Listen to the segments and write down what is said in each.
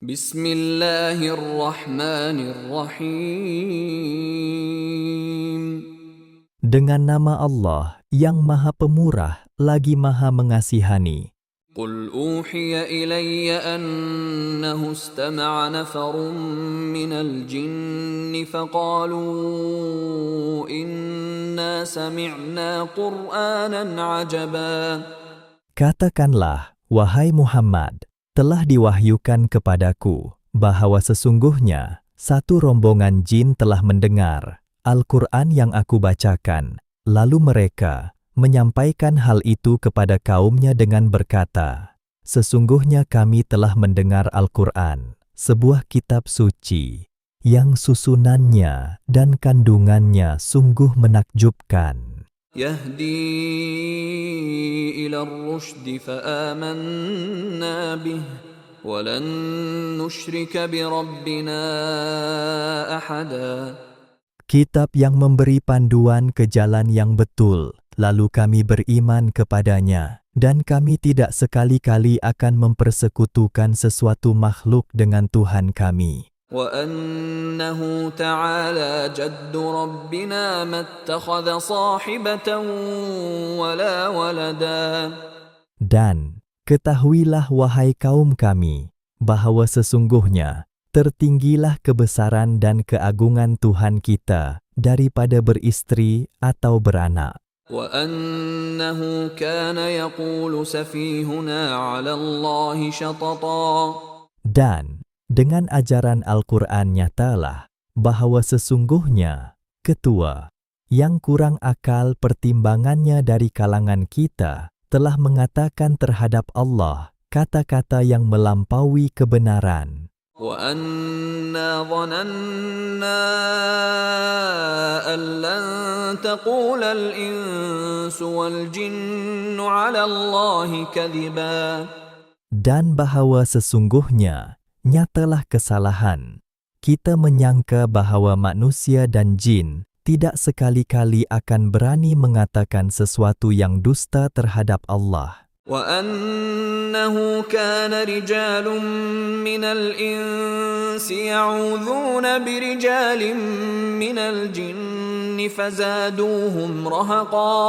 Bismillahirrahmanirrahim. Dengan nama Allah yang Maha Pemurah lagi Maha Mengasihani. Qul uhiya ilayya annahu istama'a nafarun minal jinni faqalu inna sami'na Qur'anan ajaba. Katakanlah, wahai Muhammad, telah diwahyukan kepadaku bahwa sesungguhnya satu rombongan jin telah mendengar Al-Quran yang aku bacakan, lalu mereka menyampaikan hal itu kepada kaumnya dengan berkata, sesungguhnya kami telah mendengar Al-Quran, sebuah kitab suci, yang susunannya dan kandungannya sungguh menakjubkan. Yahdi ila ar-rushdi fa'amanna bih walan nusyrika bi rabbina ahada. Kitab yang memberi panduan ke jalan yang betul, lalu kami beriman kepadanya, dan kami tidak sekali-kali akan mempersekutukan sesuatu makhluk dengan Tuhan kami. وَأَنَّهُ تَعَالَى جَدُّ رَبِّنَا مَا اتَّخَذَ صَاحِبَةً وَلَا وَلَدًا. Dan ketahuilah wahai kaum kami, bahwa sesungguhnya tertinggilah kebesaran dan keagungan Tuhan kita daripada beristri atau beranak. وَأَنَّهُ كَانَ يَقُولُ سَفِيهُنَا عَلَى اللَّهِ شَطَطًا. Dan dengan ajaran Al-Quran nyatalah bahwa sesungguhnya ketua yang kurang akal pertimbangannya dari kalangan kita telah mengatakan terhadap Allah kata-kata yang melampaui kebenaran. وَأَنَّا ظَنَنَّا أَن لَّن تَقُولَ الْإِنسُ وَالْجِنُّ عَلَى اللَّهِ كَذِبًا. Dan bahwa sesungguhnya nyatalah kesalahan. Kita menyangka bahwa manusia dan jin tidak sekali-kali akan berani mengatakan sesuatu yang dusta terhadap Allah. وَأَنَّهُ كَانَ رِجَالٌ مِّنَ الْإِنسِ يَعُوذُونَ بِرِجَالٍ مِّنَ الْجِنِّ فَزَادُوهُمْ رَهَقًا.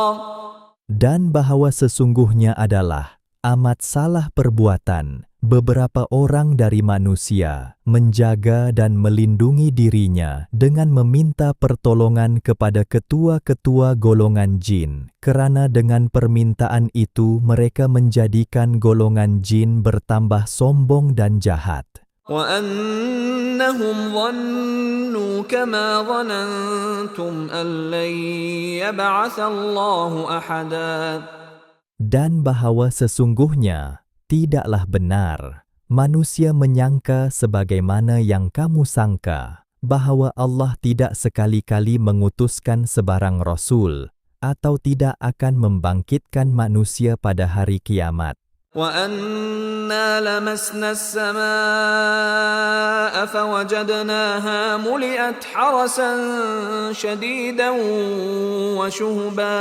Dan bahwa sesungguhnya adalah amat salah perbuatan beberapa orang dari manusia menjaga dan melindungi dirinya dengan meminta pertolongan kepada ketua-ketua golongan jin, kerana dengan permintaan itu mereka menjadikan golongan jin bertambah sombong dan jahat. وَأَنَّهُمْ ظَنُّوا كَمَا ظَنَنْتُمْ أَن لَّن يَبْعَثَ اللَّهُ أَحَدًا. Dan bahwa sesungguhnya tidaklah benar manusia menyangka sebagaimana yang kamu sangka, bahwa Allah tidak sekali-kali mengutuskan sebarang rasul atau tidak akan membangkitkan manusia pada hari kiamat. وَأَنَّا لَمَسْنَا السَّمَاءَ فَوَجَدْنَاهَا مُلِئَتْ حَرَسًا شَدِيدًا وَشُهُبًا.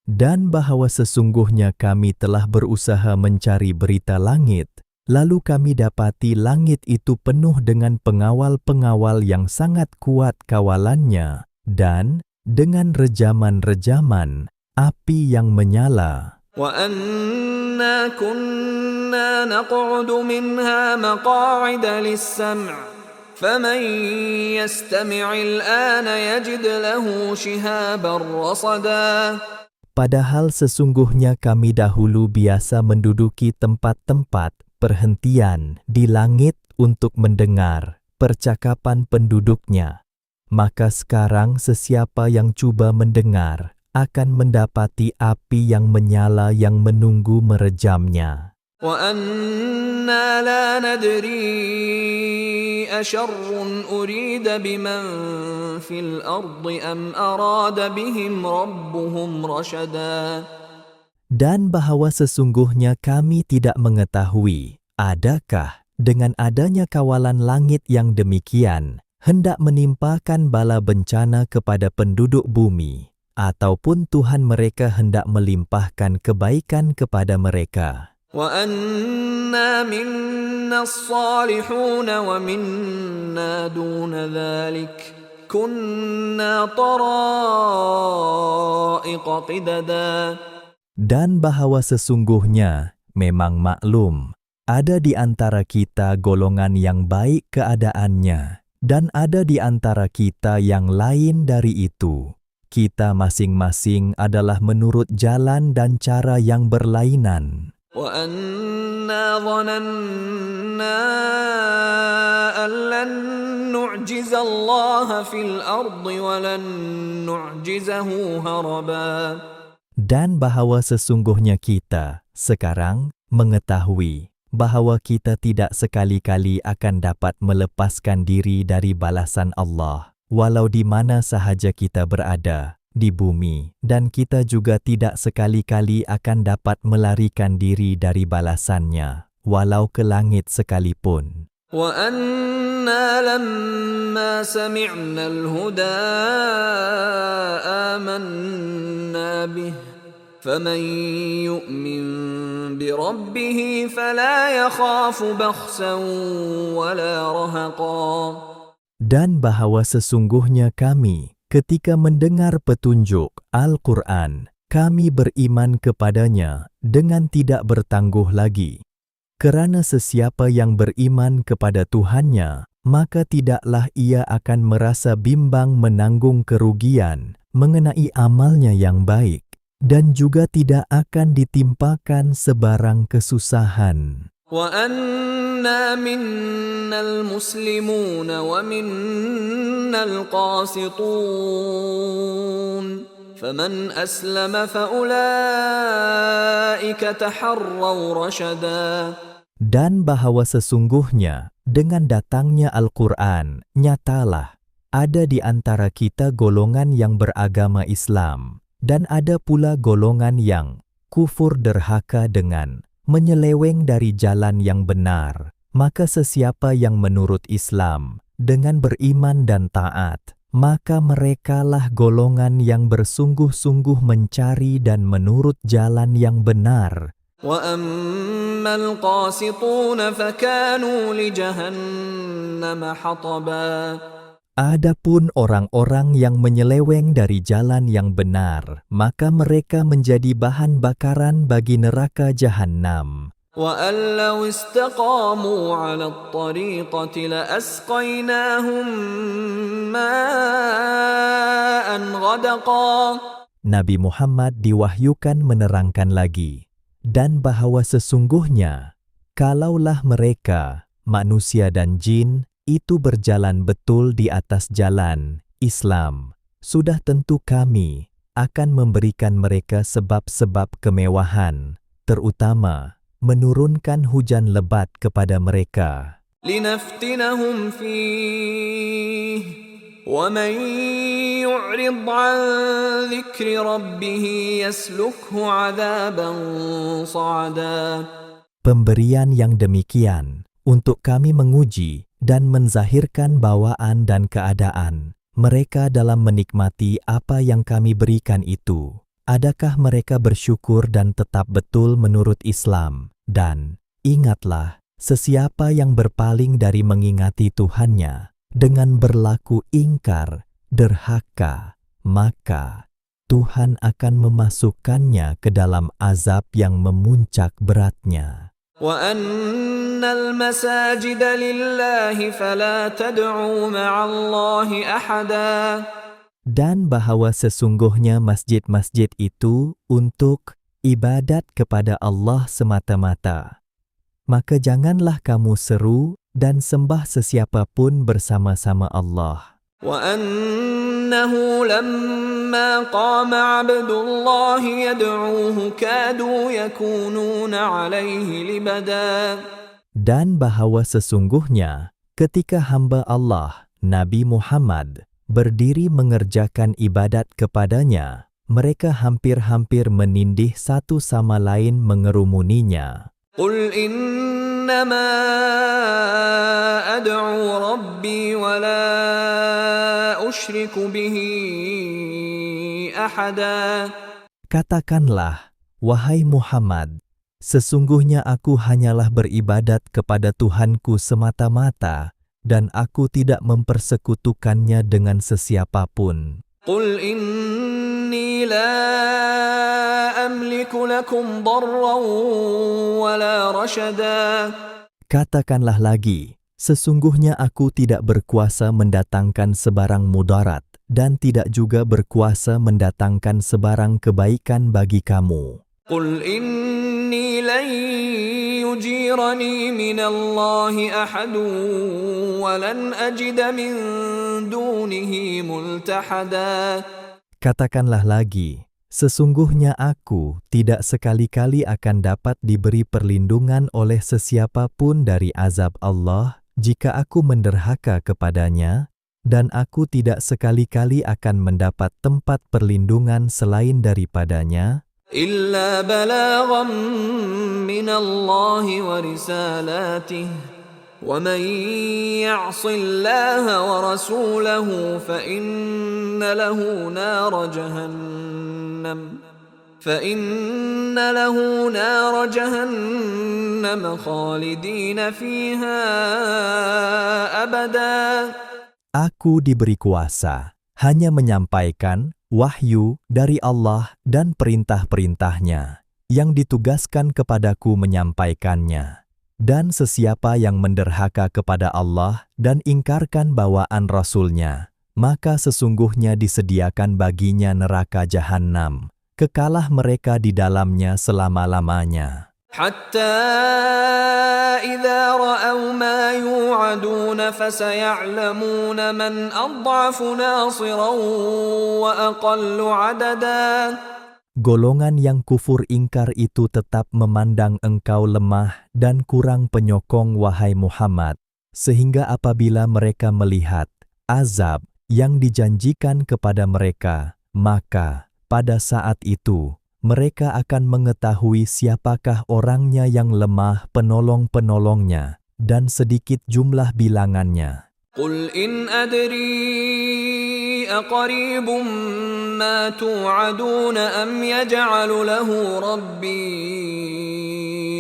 Dan bahwa sesungguhnya kami telah berusaha mencari berita langit, lalu kami dapati langit itu penuh dengan pengawal-pengawal yang sangat kuat kawalannya, dan dengan rejaman-rejaman api yang menyala. وَأَنَّا كُنَّا نَقْعُدُ مِنْهَا مَقَاعِدَ لِلسَّمْعِ فَمَن يَسْتَمِعِ الْآنَ يَجِدْ لَهُ شِهَابًا رَّصَدًا. Padahal sesungguhnya kami dahulu biasa menduduki tempat-tempat perhentian di langit untuk mendengar percakapan penduduknya. Maka sekarang sesiapa yang cuba mendengar akan mendapati api yang menyala yang menunggu merejamnya. وَأَنَّا لَا نَدْرِي أَشَرٌّ أُرِيدَ بِمَن فِي الْأَرْضِ أَمْ أَرَادَ بِهِمْ رَبُّهُمْ رَشَدًا. Dan bahwa sesungguhnya kami tidak mengetahui, adakah dengan adanya kawalan langit yang demikian hendak menimpakan bala bencana kepada penduduk bumi, ataupun Tuhan mereka hendak melimpahkan kebaikan kepada mereka. وَأَنَّا مِنَّا الصَّالِحُونَ وَمِنَّا دُونَ ذَلِكَ كُنَّا طَرَائِقَ قِدَدًا. Dan bahwa sesungguhnya memang maklum, ada di antara kita golongan yang baik keadaannya, dan ada di antara kita yang lain dari itu. Kita masing-masing adalah menurut jalan dan cara yang berlainan. وَأَنَّا ظَنَنَّا أَن لَّن نُّعْجِزَ اللَّهَ فِي الْأَرْضِ وَلَن نُّعْجِزَهُ هَرَبًا. Dan bahwa sesungguhnya kita sekarang mengetahui bahwa kita tidak sekali-kali akan dapat melepaskan diri dari balasan Allah, walau di mana sahaja kita berada di bumi, dan kita juga tidak sekali-kali akan dapat melarikan diri dari balasannya, walau ke langit sekalipun. وَأَنَّا لَمَّا سَمِعْنَا الْهُدَىٰ آمَنَّا بِهِ فَمَن يُؤْمِن بِرَبِّهِ فَلَا يَخَافُ بَخْسًا وَلَا رَهَقًا. Dan bahwa sesungguhnya kami, ketika mendengar petunjuk Al-Quran, kami beriman kepadanya dengan tidak bertangguh lagi. Kerana sesiapa yang beriman kepada Tuhannya, maka tidaklah ia akan merasa bimbang menanggung kerugian mengenai amalnya yang baik, dan juga tidak akan ditimpakan sebarang kesusahan. وَأَنَّا مِنَّا الْمُسْلِمُونَ وَمِنَّا الْقَاسِطُونَ فَمَنْ أَسْلَمَ فَأُولَئِكَ تَحَرَّوْا رَشَدًا. Dan bahwa sesungguhnya dengan datangnya Al-Quran, nyatalah ada di antara kita golongan yang beragama Islam, dan ada pula golongan yang kufur derhaka dengan menyeleweng dari jalan yang benar. Maka sesiapa yang menurut Islam dengan beriman dan taat, maka merekalah golongan yang bersungguh-sungguh mencari dan menurut jalan yang benar. وَأَمَّا الْقَاسِطُونَ فَكَانُوا لِجَهَنَّمَ حَطَبًا. Adapun orang-orang yang menyeleweng dari jalan yang benar, maka mereka menjadi bahan bakaran bagi neraka Jahannam. وَأَن لَّوْ اسْتَقَامُوا عَلَى الطَّرِيقَةِ لَأَسْقَيْنَاهُم مَّاءً غَدَقًا. Nabi Muhammad diwahyukan menerangkan lagi, dan bahwa sesungguhnya, kalaulah mereka, manusia dan jin, itu berjalan betul di atas jalan Islam, sudah tentu kami akan memberikan mereka sebab-sebab kemewahan, terutama menurunkan hujan lebat kepada mereka. لِنَفْتِنَهُمْ فِيهِ وَمَن يُعْرِضْ عَن ذِكْرِ رَبِّهِ يَسْلُكْهُ عَذَابًا صَعَدًا. Pemberian yang demikian untuk kami menguji dan menzahirkan bawaan dan keadaan mereka dalam menikmati apa yang kami berikan itu. Adakah mereka bersyukur dan tetap betul menurut Islam? Dan ingatlah, sesiapa yang berpaling dari mengingati Tuhannya dengan berlaku ingkar, derhaka, maka Tuhan akan memasukkannya ke dalam azab yang memuncak beratnya. وَأَنَّ الْمَسَاجِدَ لِلَّهِ فَلَا تَدْعُوا مَعَ اللَّهِ أَحَدًا. Dan bahwa sesungguhnya masjid-masjid itu untuk ibadat kepada Allah semata-mata. Maka janganlah kamu seru dan sembah sesiapapun bersama-sama Allah. وَأَنَّهُ لَمَّا قَامَ عَبْدُ اللَّهِ يَدْعُوهُ كَادُوا يَكُونُونَ عَلَيْهِ لِبَدًا. Dan bahwa sesungguhnya ketika hamba Allah, Nabi Muhammad, berdiri mengerjakan ibadat kepadanya, mereka hampir-hampir menindih satu sama lain mengerumuninya. قُلْ إِنَّمَا أَدْعُو رَبِّي وَلَا أُشْرِكُ بِهِ أَحَدًا. Katakanlah, wahai Muhammad, Sesungguhnya aku hanyalah beribadat kepada Tuhanku semata-mata, dan aku tidak mempersekutukannya dengan sesiapapun. قل إني لا أملك لكم ضرا ولا رشدا. Katakanlah lagi, sesungguhnya aku tidak berkuasa mendatangkan sebarang mudarat, dan tidak juga berkuasa mendatangkan sebarang kebaikan bagi kamu. قل إني لن يجيرني من الله أحد ولن أجد من دونه ملتحدا. Katakanlah lagi, sesungguhnya aku tidak sekali-kali akan dapat diberi perlindungan oleh sesiapapun dari azab Allah jika aku menderhaka kepadanya, dan aku tidak sekali-kali akan mendapat tempat perlindungan selain daripadanya, إلا بلاغا من الله ورسالاته ومن يعص الله ورسوله فإن له نار جهنم خالدين فيها أبدا. Aku diberi kuasa hanya menyampaikan wahyu dari Allah dan perintah-perintahnya yang ditugaskan kepadaku menyampaikannya. Dan sesiapa yang menderhaka kepada Allah dan ingkarkan bawaan Rasul-Nya, maka sesungguhnya disediakan baginya neraka jahanam, kekalah mereka di dalamnya selama-lamanya. حتى إذا رأوا ما يوعدون فسيعلمون من أضعف ناصرا وأقل عددا. Golongan yang kufur ingkar itu tetap memandang engkau lemah dan kurang penyokong, wahai Muhammad, sehingga apabila mereka melihat azab yang dijanjikan kepada mereka, maka pada saat itu mereka akan mengetahui siapakah orangnya yang lemah penolong-penolongnya dan sedikit jumlah bilangannya. قل إن أدري أقريب ما توعدون أم يجعل له ربي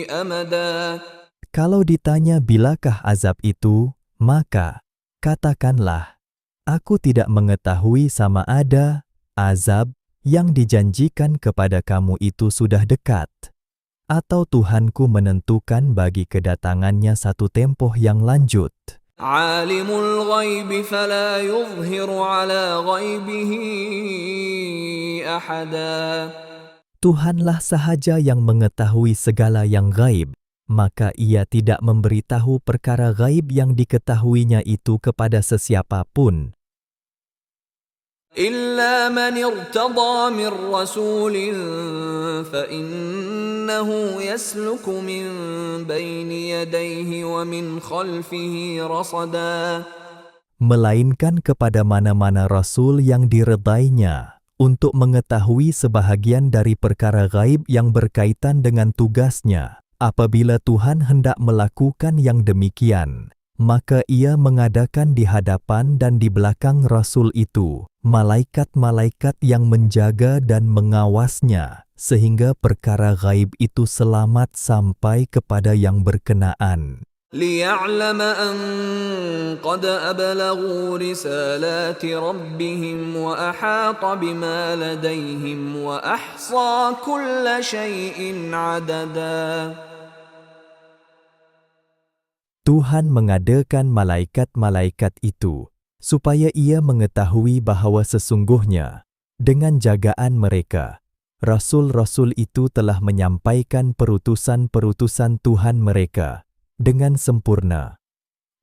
أمدا. Kalau ditanya bilakah azab itu, maka katakanlah, aku tidak mengetahui sama ada azab yang dijanjikan kepada kamu itu sudah dekat, atau Tuhanku menentukan bagi kedatangannya satu tempoh yang lanjut. عالم الغيب فلا يظهر على غيبه أحدا. Tuhanlah sahaja yang mengetahui segala yang gaib, maka ia tidak memberitahu perkara gaib yang diketahuinya itu kepada sesiapapun, إلا من ارتضى من رسول فإنه يسلك من بين يديه ومن خلفه رصدا. melainkan kepada mana-mana rasul yang diredainya untuk mengetahui sebahagian dari perkara gaib yang berkaitan dengan tugasnya. Apabila Tuhan hendak melakukan yang demikian, maka ia mengadakan di hadapan dan di belakang Rasul itu malaikat-malaikat yang menjaga dan mengawasnya, sehingga perkara gaib itu selamat sampai kepada yang berkenaan. ليعلم أن قد أبلغوا رسالات ربهم وأحاط بما لديهم وأحصى كل شيء عددا. Tuhan mengadakan malaikat-malaikat itu supaya ia mengetahui bahwa sesungguhnya dengan jagaan mereka, rasul-rasul itu telah menyampaikan perutusan-perutusan Tuhan mereka dengan sempurna.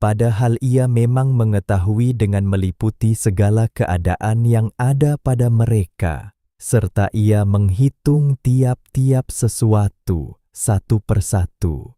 Padahal ia memang mengetahui dengan meliputi segala keadaan yang ada pada mereka, serta ia menghitung tiap-tiap sesuatu satu persatu.